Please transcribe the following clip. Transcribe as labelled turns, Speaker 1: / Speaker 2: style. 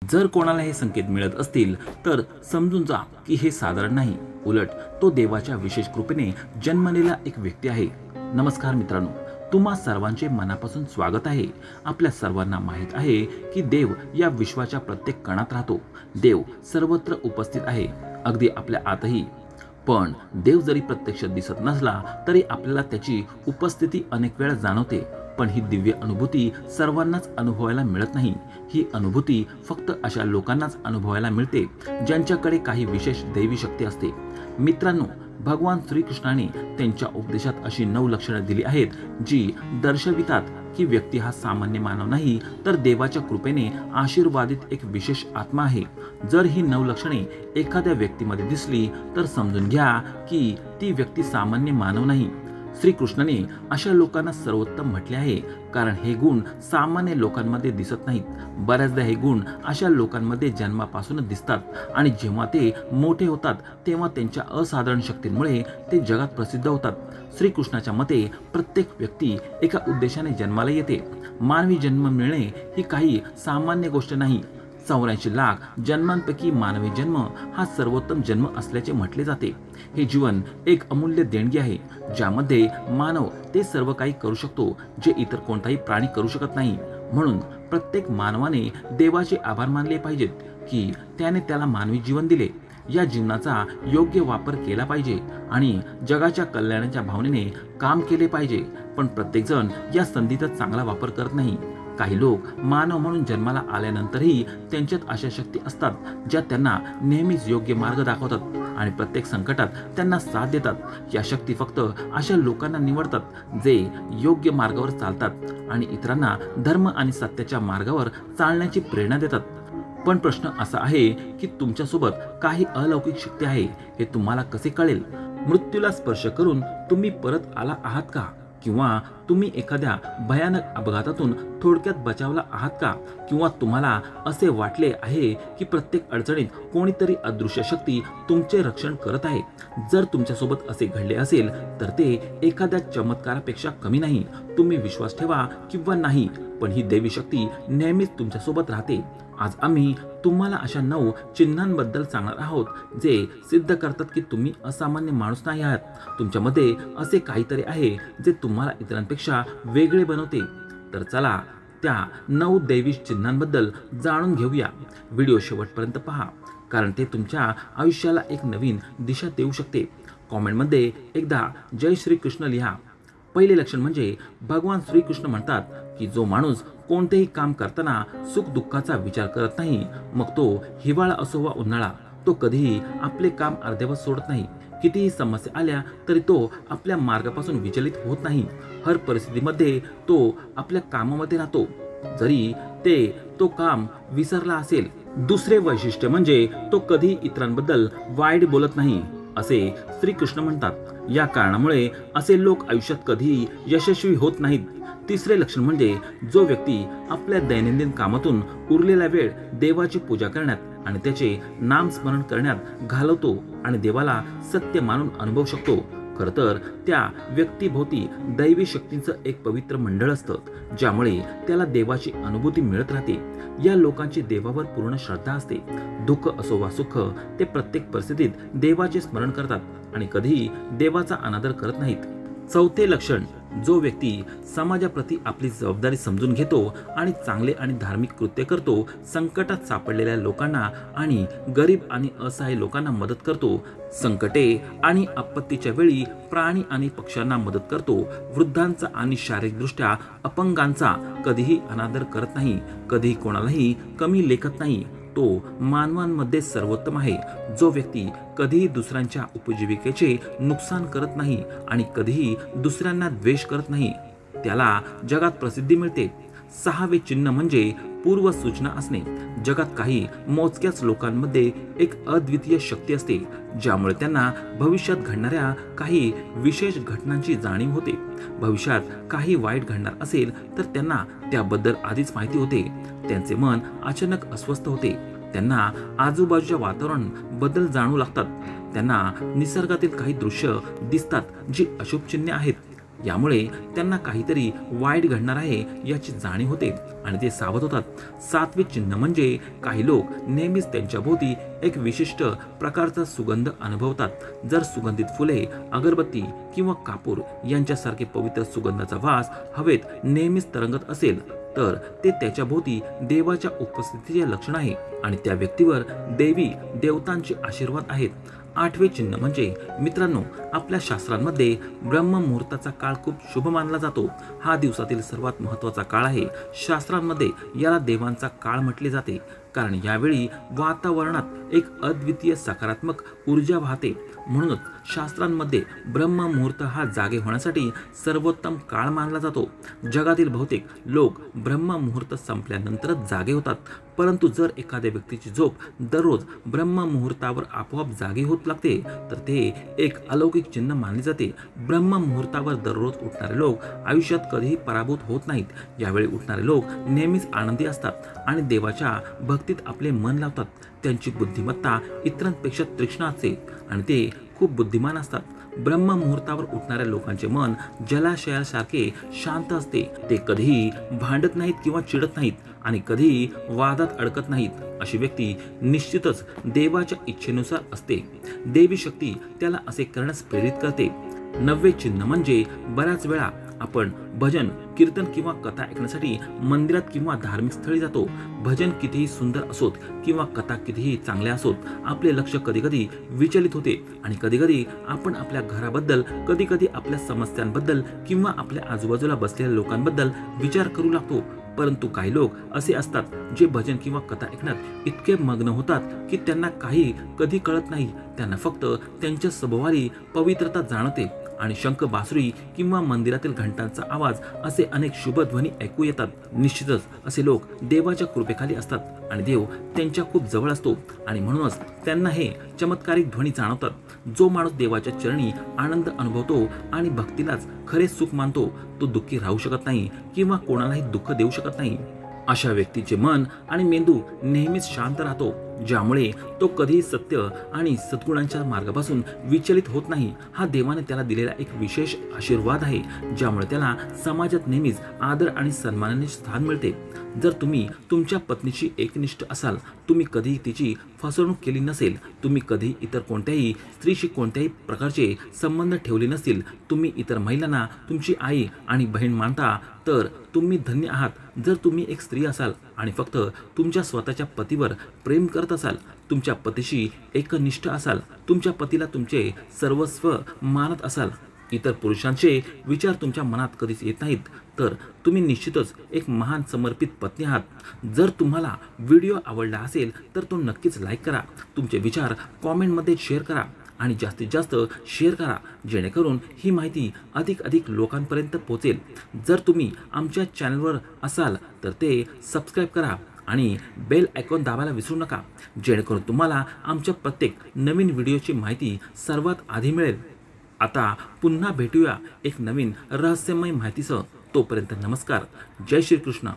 Speaker 1: जर कोणाला हे संकेत मिळत असतील तर समजून जा की हे साधारण नाही, उलट तो देवाच्या विशेष कृपेने जन्मलेला एक व्यक्ती आहे. नमस्कार मित्रांनो, तुम्हा सर्वांचे मनापासून स्वागत आहे. आपल्या सर्वांना माहीत आहे की देव या विश्वाच्या प्रत्येक कणात राहतो. देव सर्वत्र उपस्थित आहे, अगदी आपल्या आतही. पण देव जरी प्रत्यक्ष दिसत नसला तरी आपल्याला त्याची उपस्थिती अनेक वेळा जाणवते. पण ही दिव्य अनुभूती सर्वांनाच अनुभवायला मिळत नाही. ही अनुभूती फक्त अशा लोकांनाच अनुभवायला मिळते ज्यांच्याकडे काही विशेष दैवी शक्ती असते. मित्रांनो, भगवान श्रीकृष्णाने त्यांच्या उपदेशात अशी 9 लक्षणे दिली आहेत जी दर्शवितात की व्यक्ती हा सामान्य मानव नाही, तर देवाच्या कृपेने आशीर्वादित एक विशेष आत्मा आहे. जर ही 9 लक्षणे एखाद्या व्यक्तीमध्ये दिसली तर समजून घ्या की ती व्यक्ती सामान्य मानव नाही. श्रीकृष्णाने अशा लोकांना सर्वोत्तम म्हटले आहे, कारण हे गुण सामान्य लोकांमध्ये दिसत नाहीत. बऱ्याचदा हे गुण अशा लोकांमध्ये जन्मापासूनच दिसतात आणि जेव्हा ते मोठे होतात तेव्हा त्यांच्या असाधारण शक्तींमुळे ते जगात प्रसिद्ध होतात. श्रीकृष्णाच्या मते प्रत्येक व्यक्ती एका उद्देशाने जन्माला येते. मानवी जन्म मिळणे ही काही सामान्य गोष्ट नाही. 84 लाख जन्मांपैकी मानवी जन्म हा सर्वोत्तम जन्म असल्याचे म्हटले जाते. हे जीवन एक अमूल्य देणगी आहे, ज्यामध्ये मानव ते सर्व काही करू शकतो जे इतर कोणताही प्राणी करू शकत नाही. म्हणून प्रत्येक मानवाने देवाचे आभार मानले पाहिजेत की त्याने त्याला मानवी जीवन दिले. या जीवनाचा योग्य वापर केला पाहिजे आणि जगाच्या कल्याणाच्या भावनेने काम केले पाहिजे. पण प्रत्येक जण या संधीचा चांगला वापर करत नाही. काही लोक मानव म्हणून जन्माला आल्यानंतरही त्यांच्यात अशा शक्ती असतात ज्या त्यांना नेहमीच योग्य मार्ग दाखवतात आणि प्रत्येक संकटात त्यांना साथ देतात. या शक्ती फक्त अशा लोकांना निवडतात जे योग्य मार्गावर चालतात आणि इतरांना धर्म आणि सत्याच्या मार्गावर चालण्याची प्रेरणा देतात. पण प्रश्न असा आहे की तुमच्यासोबत काही अलौकिक शक्ती आहे हे तुम्हाला कसे कळेल? मृत्यूला स्पर्श करून तुम्ही परत आला आहात का? किंवा तुम्ही एखाद्या भयानक अपघातातून थोडक्यात बचावला आहात का? किंवा तुम्हाला असे वाटले आहे की प्रत्येक अडचणीत कोणीतरी अदृश्य शक्ती तुमचे रक्षण करत आहे? जर तुमच्यासोबत असे घडले असेल तर ते एखाद्या चमत्कारापेक्षा कमी नाही. तुम्ही विश्वास ठेवा किंवा नाही, पण ही देवी शक्ती नेहमीच तुमच्यासोबत राहते. आज आम्ही तुम्हाला अशा 9 चिन्हांबद्दल सांगणार आहोत जे सिद्ध करतात की तुम्ही असामान्य माणूस नाही आहात. तुमच्यामध्ये असे काहीतरी आहे जे तुम्हाला इतरांपेक्षा वेगळे बनवते. तर चला त्या 9 दैवी चिन्हांबद्दल जाणून घेऊया. व्हिडिओ शेवटपर्यंत पहा, कारण ते तुमच्या आयुष्याला एक नवीन दिशा देऊ शकते. कॉमेंटमध्ये एकदा जय श्रीकृष्ण लिहा. पहिले लक्षण म्हणजे भगवान श्रीकृष्ण म्हणतात की जो माणूस कोणतेही काम करताना सुख दुःखाचा विचार करत नाही, मग तो हिवाळा असो वा उन्हाळा, तो कधीही आपले काम अर्धवट सोडत नाही. कितीही समस्या आल्या तरी तो आपल्या मार्गापासून विचलित होत नाही. हर परिस्थितीमध्ये तो आपल्या कामामध्ये राहतो, जरी तो काम विसरला असेल. दुसरे वैशिष्ट्य म्हणजे तो कधी इतरांबद्दल वाईट बोलत नाही, असे श्रीकृष्ण म्हणतात. या कारणामुळे असे लोक आयुष्यात कधीही यशस्वी होत नाहीत. तिसरे लक्षण म्हणजे जो व्यक्ती आपल्या दैनंदिन कामातून उरलेला वेळ देवाची पूजा करण्यात आणि त्याचे नामस्मरण करण्यात घालवतो आणि देवाला सत्य मानून अनुभवू शकतो. खरं तर त्या व्यक्तीभोवती दैवी शक्तींचं एक पवित्र मंडळ असतं, ज्यामुळे त्याला देवाची अनुभूती मिळत राहते. या लोकांची देवावर पूर्ण श्रद्धा असते. दुःख असो वा सुख, ते प्रत्येक परिस्थितीत देवाचे स्मरण करतात आणि कधीही देवाचा अनादर करत नाहीत. चौथे लक्षण, जो व्यक्ती समाजाप्रती आपली जबाबदारी समजून घेतो आणि चांगले आणि धार्मिक कृत्य करतो, संकटात सापडलेल्या लोकांना आणि गरीब आणि असहाय्य लोकांना मदत करतो, संकटे आणि आपत्तीच्या वेळी प्राणी आणि पक्ष्यांना मदत करतो, वृद्धांचा आणि शारीरिकदृष्ट्या अपंगांचा कधीही अनादर करत नाही, कधीही कोणालाही कमी लेखत नाही, तो मानवांमध्ये सर्वोत्तम आहे. जो व्यक्ती कधीही दुसऱ्यांच्या उपजीविकेचे नुकसान करत नाही आणि कधीही दुसऱ्यांना द्वेष करत नाही, त्याला जगात प्रसिद्धी मिळते. 6वे चिन्ह म्हणजे पूर्व सूचना असणे. जगात काही मोजक्याच लोकांमध्ये एक अद्वितीय शक्ती असते, ज्यामुळे त्यांना भविष्यात घडणाऱ्या काही विशेष घटनांची जाणीव होते. भविष्यात काही वाईट घडणार असेल तर त्यांना त्याबद्दल आधीच माहिती होते. त्यांचे मन अचानक अस्वस्थ होते. त्यांना आजूबाजूच्या वातावरण बदल जाणवू लागतात. त्यांना निसर्गातील काही दृश्य दिसतात जी अशुभ चिन्हे आहेत. यामुळे त्यांना काहीतरी वाईट घडणार आहे याची जाणीव होते आणि ते सावध होतात. 7वे चिन्ह म्हणजे काही लोक नेहमीच त्यांच्या भोवती एक विशिष्ट प्रकारचा सुगंध अनुभवतात. जर सुगंधित फुले, अगरबत्ती किंवा कापूर यांच्यासारखे पवित्र सुगंधाचा वास हवेत नेहमीच तरंगत असेल तर ते त्याच्या भोवती देवाच्या उपस्थितीचे लक्षण आहे आणि त्या व्यक्तीवर देवी देवतांचे आशीर्वाद आहेत. 8वे चिन्ह म्हणजे मित्रांनो, आपल्या शास्त्रांमध्ये ब्रह्ममुहूर्ताचा काळ खूप शुभ मानला जातो. हा दिवसातील सर्वात महत्त्वाचा काळ आहे. शास्त्रांमध्ये याला देवांचा काळ म्हटले जाते कारण यावेळी वातावरणात एक अद्वितीय सकारात्मक ऊर्जा वाहते. म्हणूनच शास्त्रांमध्ये ब्रह्ममुहूर्त हा जागे होण्यासाठी सर्वोत्तम काळ मानला जातो. जगातील बहुतेक लोक ब्रह्ममुहूर्त संपल्यानंतरच जागे होतात, परंतु जर एखाद्या व्यक्तीची झोप दररोज ब्रह्ममुहूर्तावर आपोआप जागी होत लागते तर ते एक अलौकिक चिन्ह मानले जाते. ब्रह्ममुहूर्तावर दररोज उठणारे लोक आयुष्यात कधीही पराभूत होत नाहीत. यावेळी उठणारे लोक नेहमीच आनंदी असतात आणि देवाच्या भक्तीत आपले मन लावतात. त्यांची बुद्धिमत्ता इतरांपेक्षा तीक्ष्ण असते आणि ते खूप बुद्धिमान असतात. ब्रह्ममुहूर्तावर उठणाऱ्या लोकांचे मन जलाशयासारखे शांत असते. ते कधीही भांडत नाहीत किंवा चिडत नाहीत आणि कधीही वादात अडकत नाहीत. अशी व्यक्ती निश्चितच देवाच्या इच्छेनुसार असते. देवी शक्ती त्याला असे करण्यास प्रेरित करते. 9वे चिन्ह म्हणजे बऱ्याच वेळा आपण भजन, कीर्तन किंवा कथा ऐकण्यासाठी मंदिरात किंवा धार्मिक स्थळी जातो. भजन कितीही सुंदर असोत किंवा कथा कितीही चांगल्या असोत, आपले लक्ष कधीकधी विचलित होते आणि कधीकधी आपण आपल्या घराबद्दल, कधीकधी आपल्या समस्यांबद्दल किंवा आपल्या आजूबाजूला बसलेल्या लोकांबद्दल विचार करू लागतो. परंतु काही लोक असे असतात जे भजन किंवा कथा ऐकण्यात इतके मग्न होतात की त्यांना काही कधी कळत नाही. त्यांना फक्त त्यांच्या सभोवताली पवित्रता जाणवते आणि शंख, बासरी किंवा मंदिरातील घंटांचा आवाज असे अनेक शुभ ध्वनी ऐकू येतात. निश्चितच असे लोक देवाच्या कृपेखाली असतात आणि देव त्यांच्या खूप जवळ असतो आणि म्हणूनच त्यांना हे चमत्कारिक ध्वनी जाणवतात. जो माणूस देवाच्या चरणी आनंद अनुभवतो आणि भक्तीलाच खरे सुख मानतो तो दुःखी राहू शकत नाही किंवा कोणालाही दुःख देऊ शकत नाही. अशा व्यक्तीचे मन आणि मेंदू नेहमीच शांत राहतो, ज्यामुळे तो कधीही सत्य आणि सद्गुणांच्या मार्गापासून विचलित होत नाही. हा देवाने त्याला दिलेला एक विशेष आशीर्वाद आहे, ज्यामुळे त्याला समाजात नेहमीच आदर आणि सन्मानाने स्थान मिळते. जर तुम्ही तुमच्या पत्नीशी एकनिष्ठ असाल, तुम्ही कधीही तिची फसवणूक केली नसेल, तुम्ही कधी इतर कोणत्याही स्त्रीशी कोणत्याही प्रकारचे संबंध ठेवले नसतील, तुम्ही इतर महिलांना तुमची आई आणि बहीण मानता, तर तुम्ही धन्य आहात. जर तुम्ही एक स्त्री असाल आणि फक्त तुमच्या स्वतःच्या पतीवर प्रेम करत असाल, तुमच्या पतीशी एकनिष्ठ असाल, तुमच्या पतीला तुमचे सर्वस्व मानत असाल, इतर पुरुषांचे विचार तुमच्या मनात कधीच येत नाहीत, तर तुम्ही निश्चितच एक महान समर्पित पत्नी आहात. जर तुम्हाला व्हिडिओ आवडला असेल तर तो नक्कीच लाईक करा, तुमचे विचार कॉमेंटमध्ये शेअर करा आणि जास्तीत जास्त शेअर करा, जेणेकरून ही माहिती अधिक लोकांपर्यंत पोहोचेल. जर तुम्ही आमच्या चॅनलवर असाल तर ते सबस्क्राईब करा आणि बेल आयकॉन दाबायला विसरू नका, जेणेकरून तुम्हाला आमच्या प्रत्येक नवीन व्हिडिओची माहिती सर्वात आधी मिळेल. आता पुन्हा भेटूया एक नवीन रहस्यमय माहितीसह. तोपर्यंत नमस्कार. जय श्री कृष्ण.